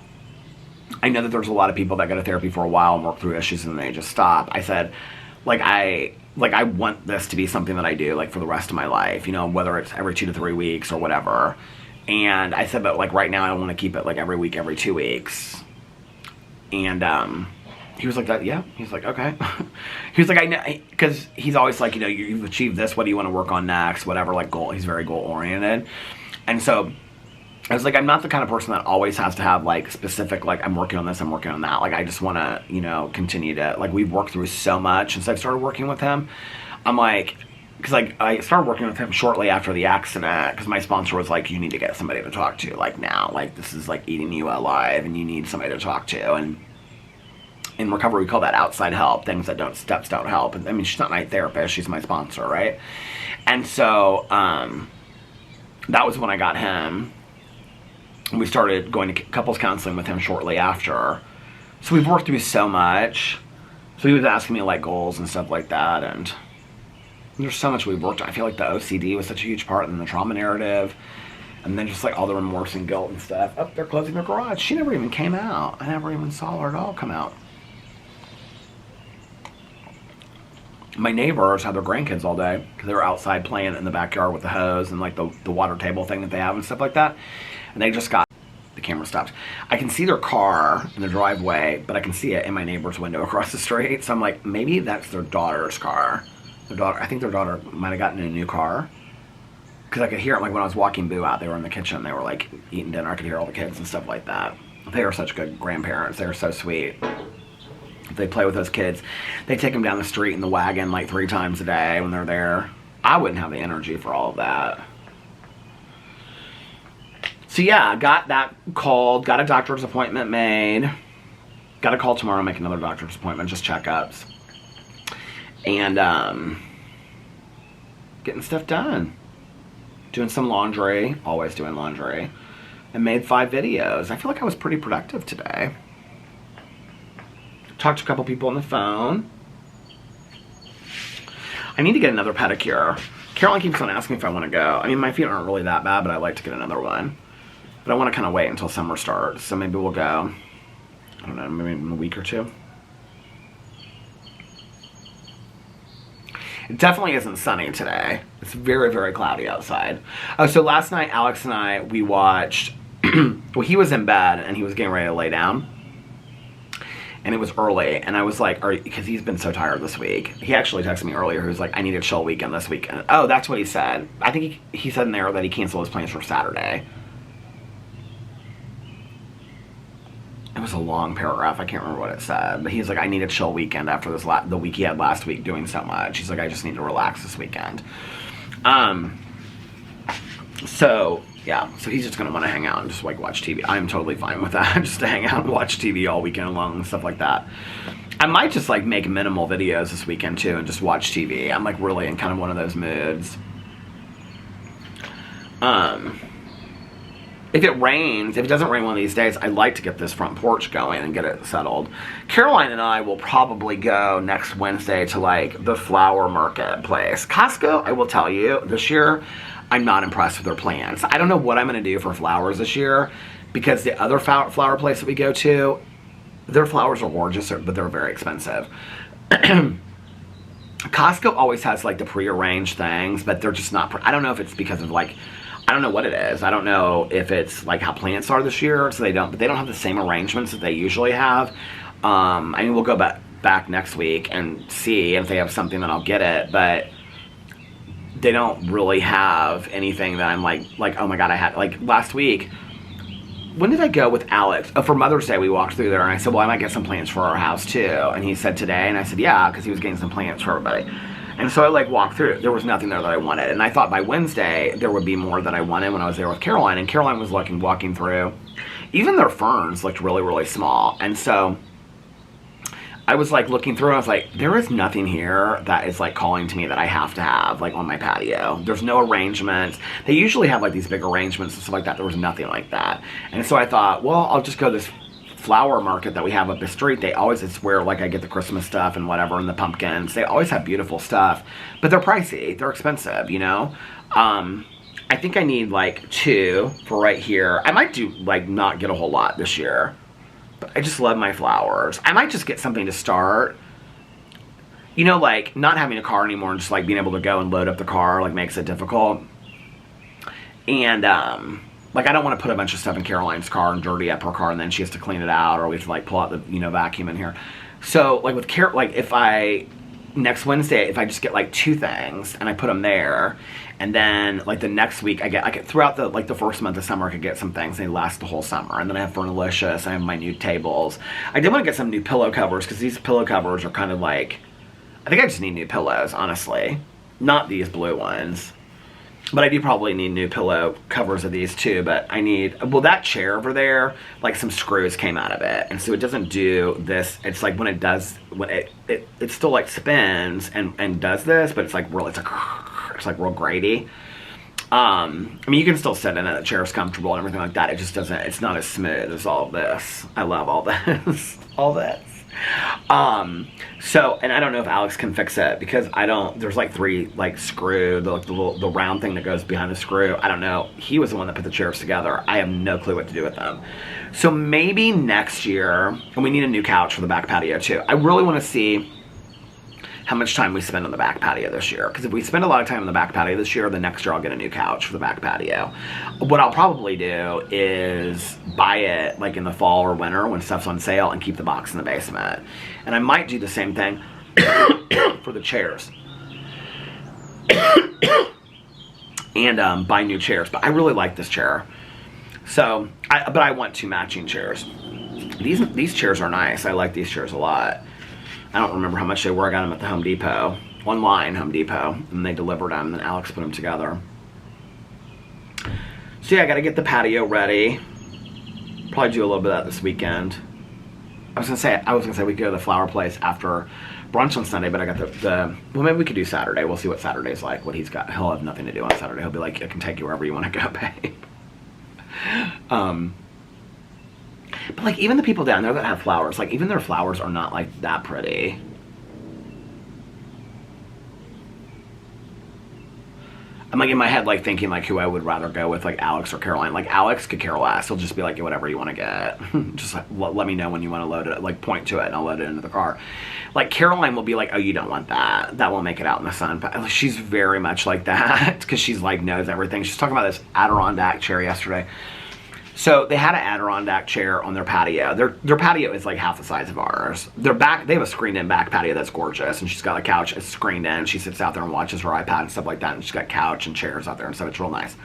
I know that there's a lot of people that go to therapy for a while and work through issues and they just stop. I said, I want this to be something that I do like for the rest of my life, you know, whether it's every 2 to 3 weeks or whatever. And I said, but like right now I want to keep it like every week, every 2 weeks. And he was like, that, yeah. He's like, okay. He was like, I know, because he's always like, you know, you've achieved this. What do you want to work on next? Whatever, like goal. He's very goal oriented. And so I was like, I'm not the kind of person that always has to have like specific, like I'm working on this, I'm working on that. Like I just want to, you know, continue to, like we've worked through so much since I've started working with him. I'm like, because like I started working with him shortly after the accident, because my sponsor was like, you need to get somebody to talk to like now. Like this is like eating you alive and you need somebody to talk to. And in recovery, we call that outside help, things that steps don't help. And I mean, she's not my therapist, she's my sponsor, right? And so that was when I got him. We started going to couples counseling with him shortly after. So we've worked through so much. So he was asking me like goals and stuff like that. And There's so much we've worked on. I feel like the OCD was such a huge part in the trauma narrative. And then just like all the remorse and guilt and stuff. Oh, they're closing their garage. She never even came out. I never even saw her at all come out. My neighbors had their grandkids all day because they were outside playing in the backyard with the hose and like the water table thing that they have and stuff like that. And they just got, the camera stopped. I can see their car in the driveway, but I can see it in my neighbor's window across the street. So I'm like, maybe that's their daughter's car. Their daughter, I think their daughter might have gotten a new car. Because I could hear it, like when I was walking Boo out, they were in the kitchen, they were like eating dinner, I could hear all the kids and stuff like that. They are such good grandparents, they are so sweet. They play with those kids. They take them down the street in the wagon like 3 times a day when they're there. I wouldn't have the energy for all of that. So yeah, got that called, got a doctor's appointment made. Got a call tomorrow to make another doctor's appointment, just checkups. And getting stuff done. Doing some laundry, always doing laundry. And made 5 videos. I feel like I was pretty productive today. Talked to a couple people on the phone. I need to get another pedicure. Caroline keeps on asking if I want to go. I mean, my feet aren't really that bad, but I like to get another one. But I want to kind of wait until summer starts, so maybe we'll go, I don't know, maybe in a week or 2. It definitely isn't sunny today. It's very, very cloudy outside. Oh, so last night, Alex and I, we watched, well, he was in bed and he was getting ready to lay down. And it was early, and I was like, because he's been so tired this week. He actually texted me earlier. He was like, I need a chill weekend this weekend. Oh, that's what he said. I think he said in there that he canceled his plans for Saturday. It was a long paragraph. I can't remember what it said. But he's like, I need a chill weekend after this the week he had last week doing so much. He's like, I just need to relax this weekend. So, yeah. So he's just going to want to hang out and just, like, watch TV. I'm totally fine with that. Just to hang out and watch TV all weekend long and stuff like that. I might just, like, make minimal videos this weekend, too, and just watch TV. I'm, like, really in kind of one of those moods. If it rains, if it doesn't rain one of these days, I'd like to get this front porch going and get it settled. Caroline and I will probably go next Wednesday to, like, the flower market place. Costco, I will tell you, this year, I'm not impressed with their plans. I don't know what I'm going to do for flowers this year, because the other flower place that we go to, their flowers are gorgeous, but they're very expensive. Costco always has, like, the prearranged things, but they're just not, I don't know if it's because of, like, I don't know what it is. I don't know if it's like how plants are this year, so they don't have the same arrangements that they usually have. I mean, we'll go back next week and see if they have something, then I'll get it, but they don't really have anything that I'm like, oh my god, I had, like, last week, when did I go with Alex? Oh, for Mother's Day, we walked through there, and I said, well, I might get some plants for our house, too, and he said today, and I said, yeah, because he was getting some plants for everybody. And so I, like, walked through. There was nothing there that I wanted. And I thought by Wednesday there would be more that I wanted when I was there with Caroline. And Caroline was walking through. Even their ferns looked really, really small. And so I was, like, looking through and I was like, there is nothing here that is, like, calling to me that I have to have, like, on my patio. There's no arrangements. They usually have, like, these big arrangements and stuff like that. There was nothing like that. And so I thought, well, I'll just go to this flower market that we have up the street. They always, it's where, like, I get the Christmas stuff and whatever, and the pumpkins. They always have beautiful stuff, but they're pricey. They're expensive, you know? I think I need, like, 2 for right here. I might do, like, not get a whole lot this year, but I just love my flowers. I might just get something to start. You know, like, not having a car anymore and just, like, being able to go and load up the car, like, makes it difficult. And, like, I don't want to put a bunch of stuff in Caroline's car and dirty up her car, and then she has to clean it out, or we have to, like, pull out the, you know, vacuum in here. So, like, with like, if next Wednesday, if I just get, like, 2 things, and I put them there, and then, like, the next week, I get throughout the, like, the first month of summer, I could get some things, and they last the whole summer. And then I have Fernalicious, I have my new tables. I did want to get some new pillow covers, because these pillow covers are kind of, like, I think I just need new pillows, honestly. Not these blue ones. But I do probably need new pillow covers of these too, but I need, well, that chair over there, like, some screws came out of it, and so it doesn't do this. It's like when it does, when it still, like, spins and does this, but it's like real, it's like real grady. I mean, you can still sit in it, the chair's comfortable and everything like that. It just doesn't, it's not as smooth as all of this. I love all this. All this. So, and I don't know if Alex can fix it because there's like 3 like screw, the round thing that goes behind the screw. I don't know. He was the one that put the chairs together. I have no clue what to do with them. So maybe next year, and we need a new couch for the back patio too. I really want to see how much time we spend on the back patio this year. Because if we spend a lot of time on the back patio this year, then next year I'll get a new couch for the back patio. What I'll probably do is buy it like in the fall or winter when stuff's on sale and keep the box in the basement. And I might do the same thing for the chairs. And buy new chairs. But I really like this chair. So, but I want 2 matching chairs. These chairs are nice. I like these chairs a lot. I don't remember how much they were. I got them at the Home Depot. Online Home Depot. And they delivered them. And Alex put them together. So yeah, I got to get the patio ready. Probably do a little bit of that this weekend. I was gonna say we could go to the flower place after brunch on Sunday, but I got the well, maybe we could do Saturday. We'll see what Saturday's like. What he's got. He'll have nothing to do on Saturday. He'll be like, I can take you wherever you want to go, babe. But like even the people down there that have flowers, like even their flowers are not like that pretty. I'm like in my head like thinking like who I would rather go with, like Alex or Caroline. Like Alex could care less. He'll just be like, whatever you want to get. Just like, let me know when you want to load it. Like point to it and I'll load it into the car. Like Caroline will be like, oh, you don't want that. That won't make it out in the sun. But she's very much like that because she's like knows everything. She's talking about this Adirondack chair yesterday. So they had an Adirondack chair on their patio. Their patio is like half the size of ours. They have a screened-in back patio that's gorgeous, and she's got a couch. It's screened in. She sits out there and watches her iPad and stuff like that, and she's got couch and chairs out there and stuff. It's real nice.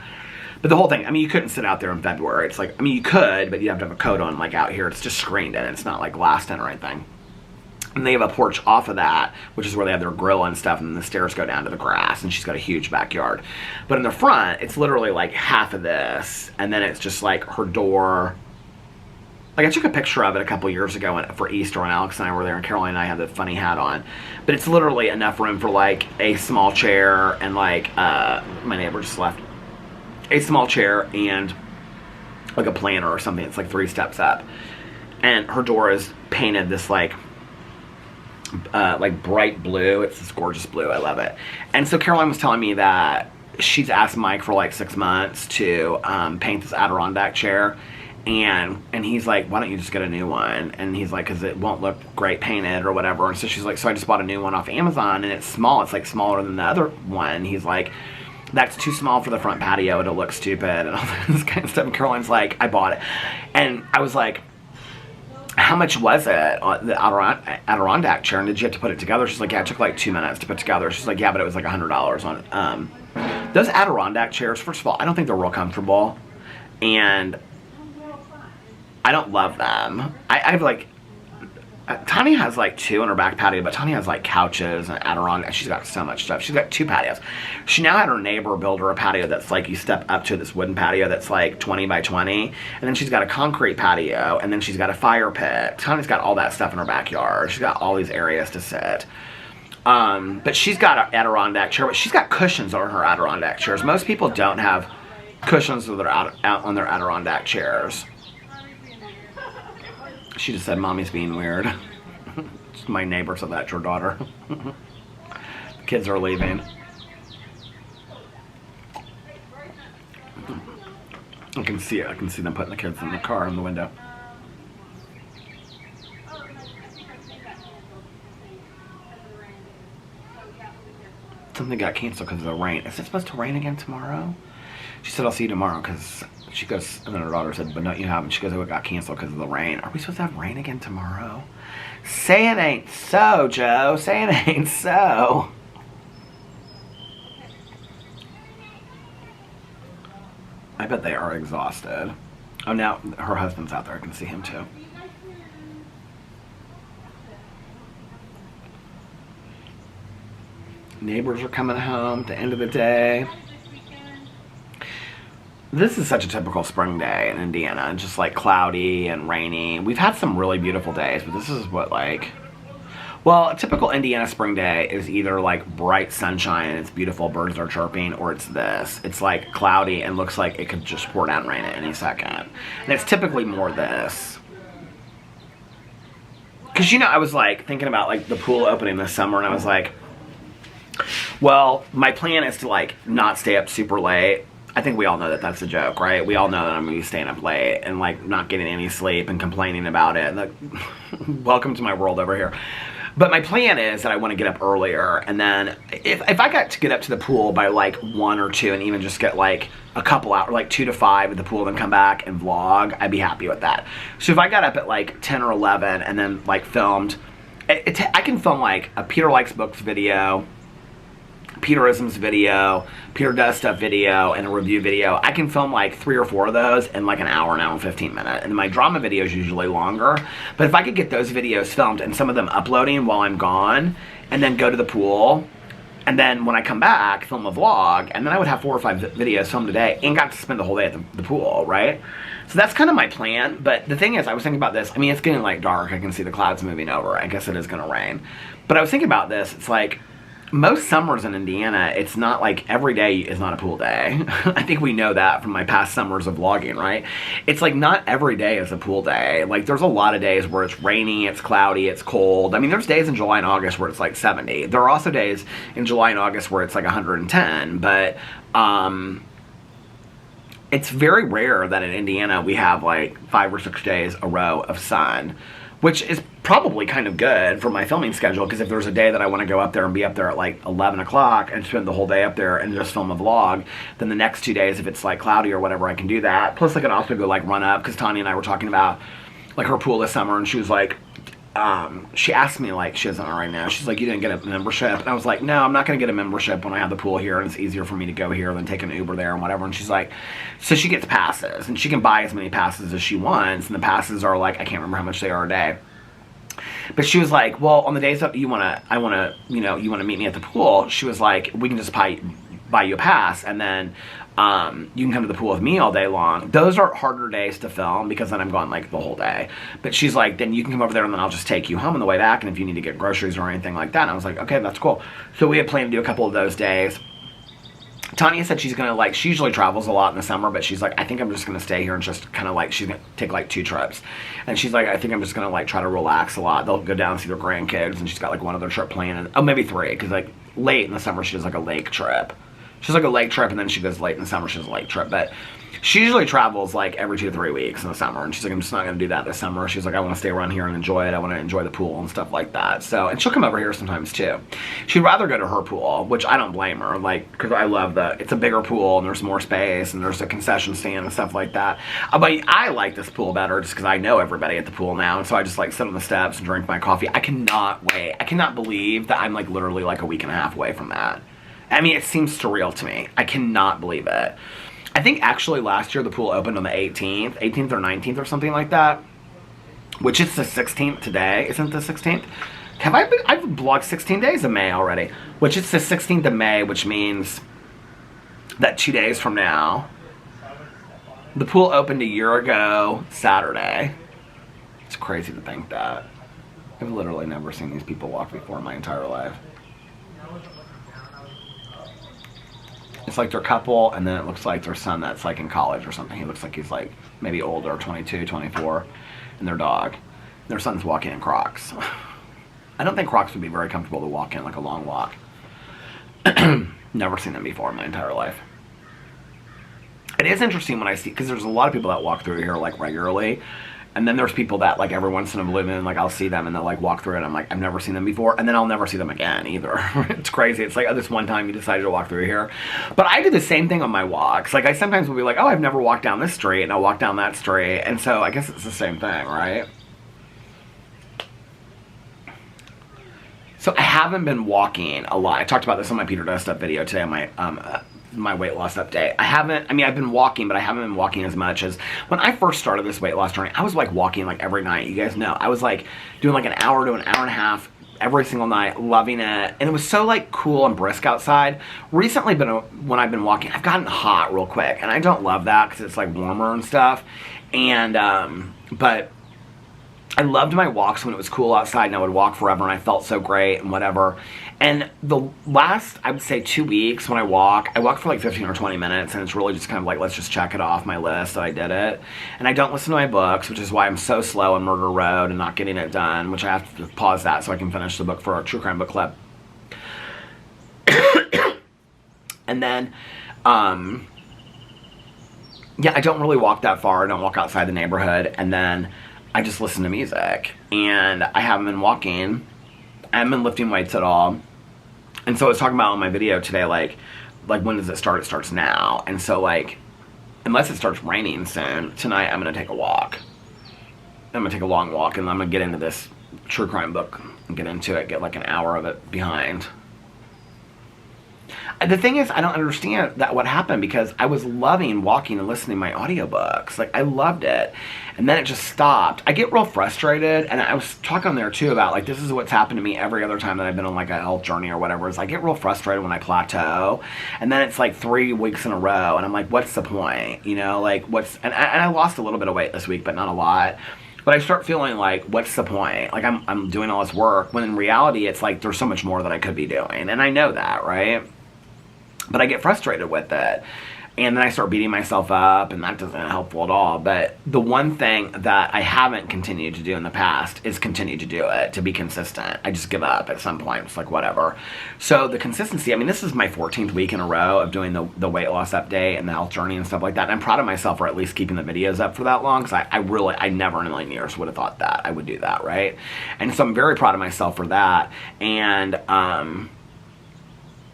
But the whole thing, I mean, you couldn't sit out there in February. It's like, I mean, you could, but you have to have a coat on like out here. It's just screened in. It's not like glassed in or anything. And they have a porch off of that, which is where they have their grill and stuff, and the stairs go down to the grass, and she's got a huge backyard. But in the front, it's literally like half of this, and then it's just like her door. Like I took a picture of it a couple years ago for Easter when Alex and I were there, and Caroline and I had the funny hat on. But it's literally enough room for like a small chair and like, my neighbor just left. A small chair and like a planter or something. It's like 3 steps up. And her door is painted this like bright blue. It's this gorgeous blue. I love it. And so Caroline was telling me that she's asked Mike for like 6 months to paint this Adirondack chair, and he's like, why don't you just get a new one? And he's like, because it won't look great painted or whatever. And so she's like, so I just bought a new one off Amazon, and it's small. It's like smaller than the other one. And he's like, that's too small for the front patio. It'll look stupid and all this kind of stuff. And Caroline's like, I bought it. And I was like, how much was it, the Adirondack chair, and did you have to put it together? She's like, yeah, it took like 2 minutes to put together. She's like, yeah, but it was like $100 on it. Those Adirondack chairs, first of all, I don't think they're real comfortable, and I don't love them. I have like, Tanya has like 2 on her back patio, but Tanya has like couches and Adirondack. She's got so much stuff. She's got 2 patios. She now had her neighbor build her a patio that's like, you step up to this wooden patio that's like 20 by 20, and then she's got a concrete patio, and then she's got a fire pit. Tanya's got all that stuff in her backyard. She's got all these areas to sit. But she's got an Adirondack chair, but she's got cushions on her Adirondack chairs. Most people don't have cushions on their Adirondack chairs. She just said, Mommy's being weird. My neighbor said that to her daughter. The kids are leaving. I can see it. I can see them putting the kids in the car in the window. Something got canceled because of the rain. Is it supposed to rain again tomorrow? She said, I'll see you tomorrow, because she goes, and then her daughter said, but no, you haven't. She goes, oh, it got canceled because of the rain. Are we supposed to have rain again tomorrow? Say it ain't so, Joe. Say it ain't so. I bet they are exhausted. Oh, now her husband's out there. I can see him too. Neighbors are coming home at the end of the day. This is such a typical spring day in Indiana, just like cloudy and rainy. We've had some really beautiful days, but this is what like, well, a typical Indiana spring day is either like bright sunshine and it's beautiful, birds are chirping, or it's this. It's like cloudy and looks like it could just pour down rain at any second. And it's typically more this. Because, you know, I was like thinking about like the pool opening this summer, and I was like, well, my plan is to like not stay up super late. I think we all know that that's a joke, right? We all know that I'm going to be staying up late and like not getting any sleep and complaining about it. Like, welcome to my world over here. But my plan is that I want to get up earlier, and then if I got to get up to the pool by like 1 or 2 and even just get like a couple hours, like 2 to 5 at the pool, then come back and vlog, I'd be happy with that. So if I got up at like 10 or 11 and then like filmed, I can film like a Peter Likes Books video, Peterisms video, Peter Does Stuff video, and a review video. I can film like 3 or 4 of those in like an hour and 15 minutes. And my drama video is usually longer. But if I could get those videos filmed and some of them uploading while I'm gone, and then go to the pool, and then when I come back, film a vlog, and then I would have 4 or 5 videos filmed a day and got to spend the whole day at the pool, right? So that's kind of my plan. But the thing is, I was thinking about this. I mean, it's getting like dark. I can see the clouds moving over. I guess it is going to rain. But I was thinking about this. It's like, most summers in Indiana, it's not like every day is not a pool day. I think we know that from my past summers of vlogging, right? It's like not every day is a pool day. Like there's a lot of days where it's rainy, it's cloudy, it's cold. I mean, there's days in July and August where it's like 70. There are also days in July and August where it's like 110, but it's very rare that in Indiana we have like 5 or 6 days a row of sun, which is probably kind of good for my filming schedule, because if there's a day that I want to go up there and be up there at like 11 o'clock and spend the whole day up there and just film a vlog, then the next 2 days, if it's like cloudy or whatever, I can do that. Plus I can also go like run up, because Tanya and I were talking about like her pool this summer, and she was like, she asked me, like, she doesn't know right now, she's like, you didn't get a membership? And I was like, no, I'm not going to get a membership when I have the pool here, and it's easier for me to go here than take an Uber there and whatever. And she's like, so she gets passes, and she can buy as many passes as she wants, and the passes are like, I can't remember how much they are a day. But she was like, well, on the days that you want to meet me at the pool, she was like, we can just buy you a pass, and then you can come to the pool with me all day long. Those are harder days to film, because then I'm gone like the whole day. But she's like, then you can come over there, and then I'll just take you home on the way back, and if you need to get groceries or anything like that. And I was like, okay, that's cool. So we had planned to do a couple of those days. Tanya said she's gonna like, she usually travels a lot in the summer, but she's like, I think I'm just gonna stay here and just kind of like, she's gonna take like 2 trips. And she's like, I think I'm just gonna like try to relax a lot. They'll go down and see their grandkids, and she's got like one other trip planned. Oh, maybe 3, because like late in the summer she does like a lake trip. She's like a lake trip, and then she goes late in the summer, she does a lake trip. But she usually travels like every 2 to 3 weeks in the summer, and she's like, I'm just not going to do that this summer. She's like, I want to stay around here and enjoy it. I want to enjoy the pool and stuff like that. So, and she'll come over here sometimes too. She'd rather go to her pool, which I don't blame her, like, because I love it's a bigger pool, and there's more space, and there's a concession stand and stuff like that. But I like this pool better just because I know everybody at the pool now, and so I just like sit on the steps and drink my coffee. I cannot wait. I cannot believe that I'm like literally like a week and a half away from that. I mean, it seems surreal to me. I cannot believe it. I think actually last year the pool opened on the 18th or 19th or something like that, which is the 16th today. Isn't it the 16th? I've vlogged 16 days of May already, which is the 16th of May, which means that 2 days from now, the pool opened a year ago Saturday. It's crazy to think that. I've literally never seen these people walk before in my entire life. It's like their couple, and then it looks like their son that's like in college or something. He looks like he's like maybe older, 22, 24, and their dog. Their son's walking in Crocs. I don't think Crocs would be very comfortable to walk in, like a long walk. Never seen them before in my entire life. It is interesting when I see, because there's a lot of people that walk through here like regularly, and then there's people that like every once in a blue moon, like I'll see them and they'll like walk through it, and I'm like, I've never seen them before, and then I'll never see them again either. It's crazy. It's like, oh, this one time you decided to walk through here. But I do the same thing on my walks. Like I sometimes will be like, oh, I've never walked down this street, and I'll walk down that street, and so I guess it's the same thing, right? So I haven't been walking a lot. I talked about this on my Peter Does Stuff video today on my weight loss update. I've been walking, but I haven't been walking as much as when I first started this weight loss journey. I was like walking like every night. You guys know, I was like doing like an hour to an hour and a half every single night, loving it. And it was so like cool and brisk outside. Recently, when I've been walking, I've gotten hot real quick, and I don't love that because it's like warmer and stuff. And, but I loved my walks when it was cool outside and I would walk forever and I felt so great and whatever. And the last, I would say 2 weeks when I walk for like 15 or 20 minutes and it's really just kind of like, let's just check it off my list that I did it. And I don't listen to my books, which is why I'm so slow on Murder Road and not getting it done, which I have to pause that so I can finish the book for our True Crime Book Club. And then, yeah, I don't really walk that far. I don't walk outside the neighborhood. And then I just listen to music. And I haven't been walking. I haven't been lifting weights at all. And so I was talking about on my video today, like when does it start? It starts now. And so, like, unless it starts raining soon, tonight I'm going to take a walk. I'm going to take a long walk, and I'm going to get into this true crime book and get into it, get like an hour of it behind. The thing is, I don't understand that what happened, because I was loving walking and listening to my audiobooks. Like, I loved it. And then it just stopped. I get real frustrated, and I was talking on there too about, like, this is what's happened to me every other time that I've been on, like, a health journey or whatever, is I get real frustrated when I plateau, and then it's like 3 weeks in a row, and I'm like, what's the point? You know, like, and I lost a little bit of weight this week, but not a lot. But I start feeling like, what's the point? Like, I'm doing all this work, when in reality, it's like, there's so much more that I could be doing, and I know that, right? But I get frustrated with it. And then I start beating myself up, and that doesn't helpful at all. But the one thing that I haven't continued to do in the past is continue to do it, to be consistent. I just give up at some point. It's like, whatever. So the consistency, I mean, this is my 14th week in a row of doing the weight loss update and the health journey and stuff like that. And I'm proud of myself for at least keeping the videos up for that long, because I never in a million years would have thought that I would do that, right? And so I'm very proud of myself for that. And,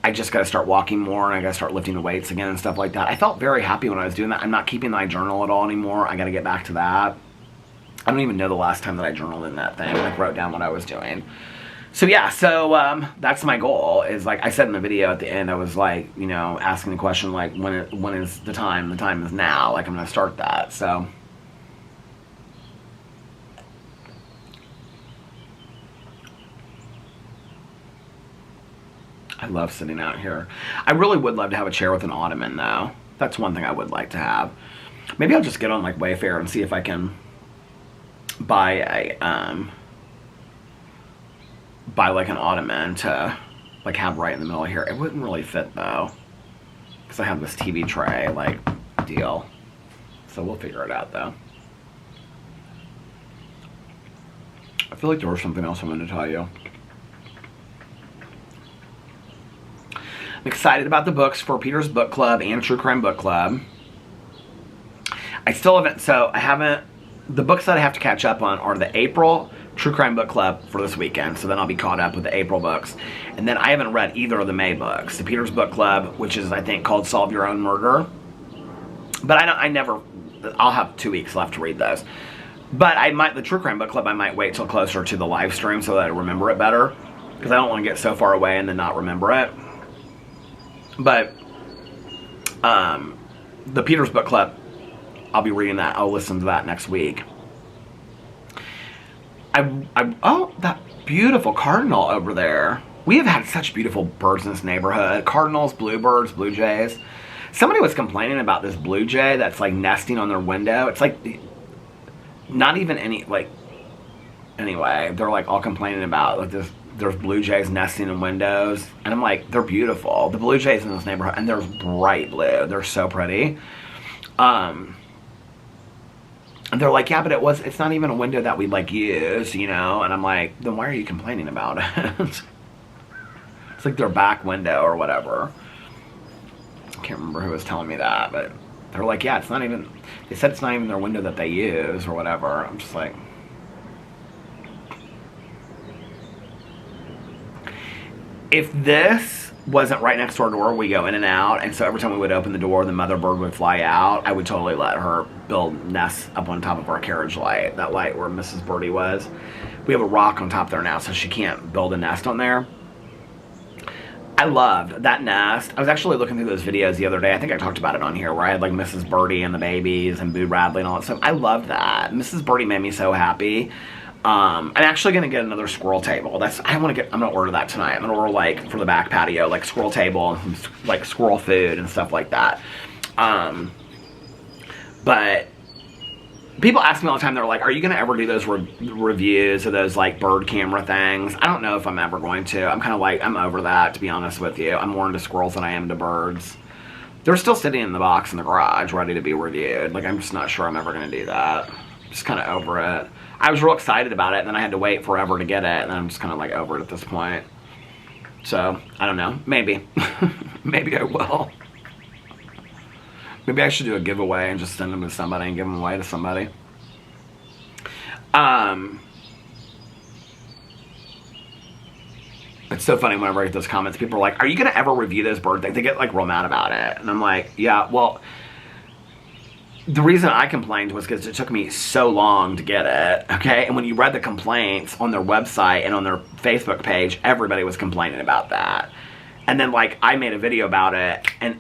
I just got to start walking more, and I got to start lifting the weights again and stuff like that. I felt very happy when I was doing that. I'm not keeping my journal at all anymore. I got to get back to that. I don't even know the last time that I journaled in that thing. Like, wrote down what I was doing. So yeah, so that's my goal. Is, like I said in the video at the end, I was like, you know, asking the question, like, when is the time? The time is now. Like, I'm going to start that. So I love sitting out here. I really would love to have a chair with an ottoman, though. That's one thing I would like to have. Maybe I'll just get on, like, Wayfair and see if I can buy like an ottoman to, like, have right in the middle here. It wouldn't really fit, though, because I have this TV tray, like, deal. So we'll figure it out, though. I feel like there was something else I wanted to tell you. I'm excited about the books for Peter's Book Club and True Crime Book Club. I still haven't, the books that I have to catch up on are the April True Crime Book Club for this weekend, so then I'll be caught up with the April books. And then I haven't read either of the May books. The Peter's Book Club, which is, I think, called Solve Your Own Murder. But I'll have 2 weeks left to read those. But the True Crime Book Club, I might wait till closer to the live stream so that I remember it better, because I don't want to get so far away and then not remember it. But the Peter's Book Club, I'll be reading that. I'll listen to that next week. Oh, that beautiful cardinal over there. We have had such beautiful birds in this neighborhood. Cardinals, bluebirds, blue jays. Somebody was complaining about this blue jay that's, like, nesting on their window. It's like not even any, like, anyway, they're, like, all complaining about, like, there's blue jays nesting in windows, and I'm like, they're beautiful. The blue jays in this neighborhood, and they're bright blue. They're so pretty. And they're like, yeah, but it's not even a window that we, like, use, you know? And I'm like, then why are you complaining about it? It's like their back window or whatever. I can't remember who was telling me that, but they're like, yeah, they said it's not even their window that they use or whatever. I'm just like, if this wasn't right next to our door, we go in and out, and so every time we would open the door, the mother bird would fly out, I would totally let her build nests up on top of our carriage light, that light where Mrs. Birdie was. We have a rock on top there now, so she can't build a nest on there. I loved that nest. I was actually looking through those videos the other day. I think I talked about it on here, where I had, like, Mrs. Birdie and the babies and Boo Radley and all that stuff. I loved that. Mrs. Birdie made me so happy. I'm actually going to get another squirrel table. I'm going to order that tonight. I'm going to order, like, for the back patio, like, squirrel table, and, like, squirrel food and stuff like that. But people ask me all the time, they're like, are you going to ever do those reviews of those like bird camera things? I don't know if I'm ever going to. I'm kind of like, I'm over that, to be honest with you. I'm more into squirrels than I am into birds. They're still sitting in the box in the garage ready to be reviewed. Like, I'm just not sure I'm ever going to do that. Just kind of over it. I was real excited about it, and then I had to wait forever to get it, and then I'm just kind of like over it at this point. So, I don't know. Maybe. Maybe I will. Maybe I should do a giveaway and just send them to somebody and give them away to somebody. It's so funny whenever I get those comments. People are like, are you going to ever review those bird things? They get like real mad about it. And I'm like, yeah, well, the reason I complained was because it took me so long to get it, okay? And when you read the complaints on their website and on their Facebook page, everybody was complaining about that. And then, like, I made a video about it, and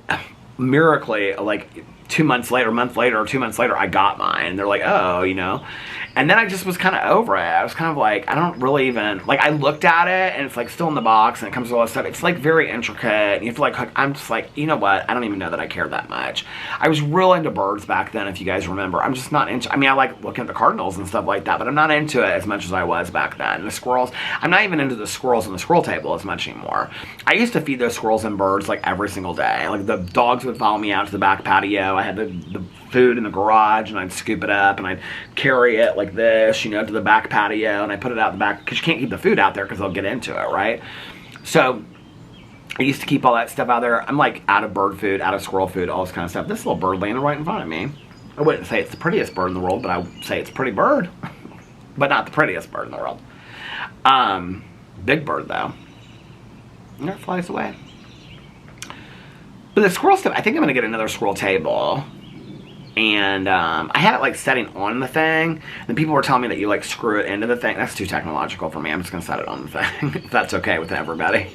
miraculously, like, 2 months later, a month later, or 2 months later, I got mine. And they're like, oh, you know. And then I just was kind of over it. I was kind of like, I don't really even, like, I looked at it, and it's, like, still in the box, and it comes with all this stuff. It's, like, very intricate. And you have to, like, I'm just like, you know what? I don't even know that I care that much. I was real into birds back then, if you guys remember. I'm just not into, I mean, I like looking at the cardinals and stuff like that, but I'm not into it as much as I was back then. The squirrels, I'm not even into the squirrels on the squirrel table as much anymore. I used to feed those squirrels and birds, like, every single day. Like, the dogs would follow me out to the back patio. I had the food in the garage, and I'd scoop it up, and I'd carry it like this, you know, to the back patio, and I put it out the back, because you can't keep the food out there because they'll get into it, right? So I used to keep all that stuff out there. I'm like out of bird food, out of squirrel food, all this kind of stuff. This little bird landing right in front of me. I wouldn't say it's the prettiest bird in the world, but I would say it's a pretty bird. But not the prettiest bird in the world. Big bird, though. And it flies away. But the squirrel stuff, I think I'm going to get another squirrel table. And I had it like setting on the thing. And people were telling me that you like screw it into the thing. That's too technological for me. I'm just going to set it on the thing. If that's okay with everybody.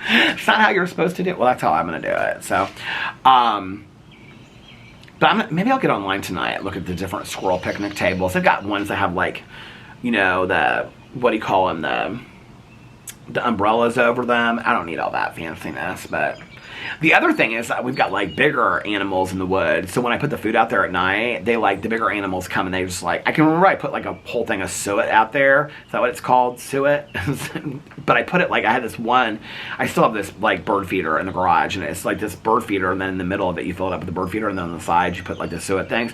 It's not how you're supposed to do it. Well, that's how I'm going to do it. So, but maybe I'll get online tonight. Look at the different squirrel picnic tables. They've got ones that have like, you know, what do you call them? The umbrellas over them. I don't need all that fanciness, but the other thing is that we've got like bigger animals in the woods. So when I put the food out there at night, they like, the bigger animals come and they just like, I can remember I put like a whole thing of suet out there. Is that what it's called? Suet? But I put it like, I had this one, I still have this like bird feeder in the garage, and it's like this bird feeder, and then in the middle of it you fill it up with the bird feeder, and then on the sides you put like the suet things.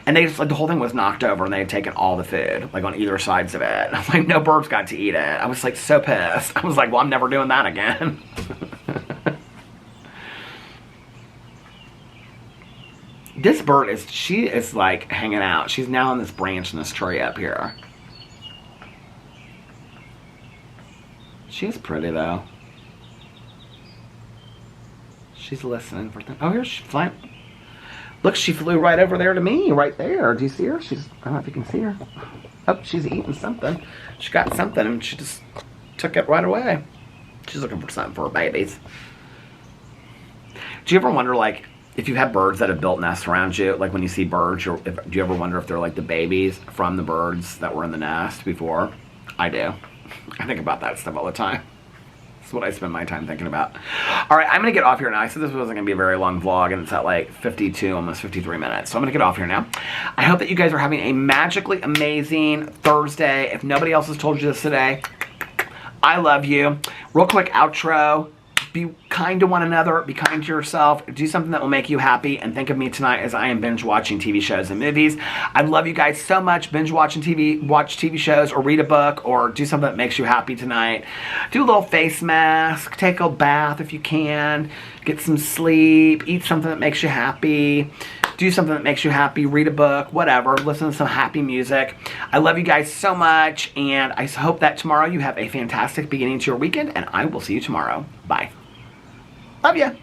And they just like, the whole thing was knocked over, and they had taken all the food, like on either sides of it. I'm like, no birds got to eat it. I was like so pissed. I was like, well, I'm never doing that again. This bird she is like hanging out. She's now on this branch in this tree up here. She's pretty though. She's listening for things. Oh, here she's flying. Look, she flew right over there to me, right there. Do you see her? I don't know if you can see her. Oh, she's eating something. She got something and she just took it right away. She's looking for something for her babies. Do you ever wonder, like, if you have birds that have built nests around you, like when you see birds, do you ever wonder if they're like the babies from the birds that were in the nest before? I do. I think about that stuff all the time. That's what I spend my time thinking about. All right, I'm going to get off here now. I said this wasn't going to be a very long vlog, and it's at like 52, almost 53 minutes. So I'm going to get off here now. I hope that you guys are having a magically amazing Thursday. If nobody else has told you this today, I love you. Real quick outro. Be kind to one another, be kind to yourself, do something that will make you happy, and think of me tonight as I am binge watching TV shows and movies. I love you guys so much. Binge watching TV, watch TV shows, or read a book, or do something that makes you happy tonight. Do a little face mask, take a bath if you can, get some sleep, eat something that makes you happy, do something that makes you happy, read a book, whatever, listen to some happy music. I love you guys so much, and I hope that tomorrow you have a fantastic beginning to your weekend, and I will see you tomorrow. Bye. Love ya.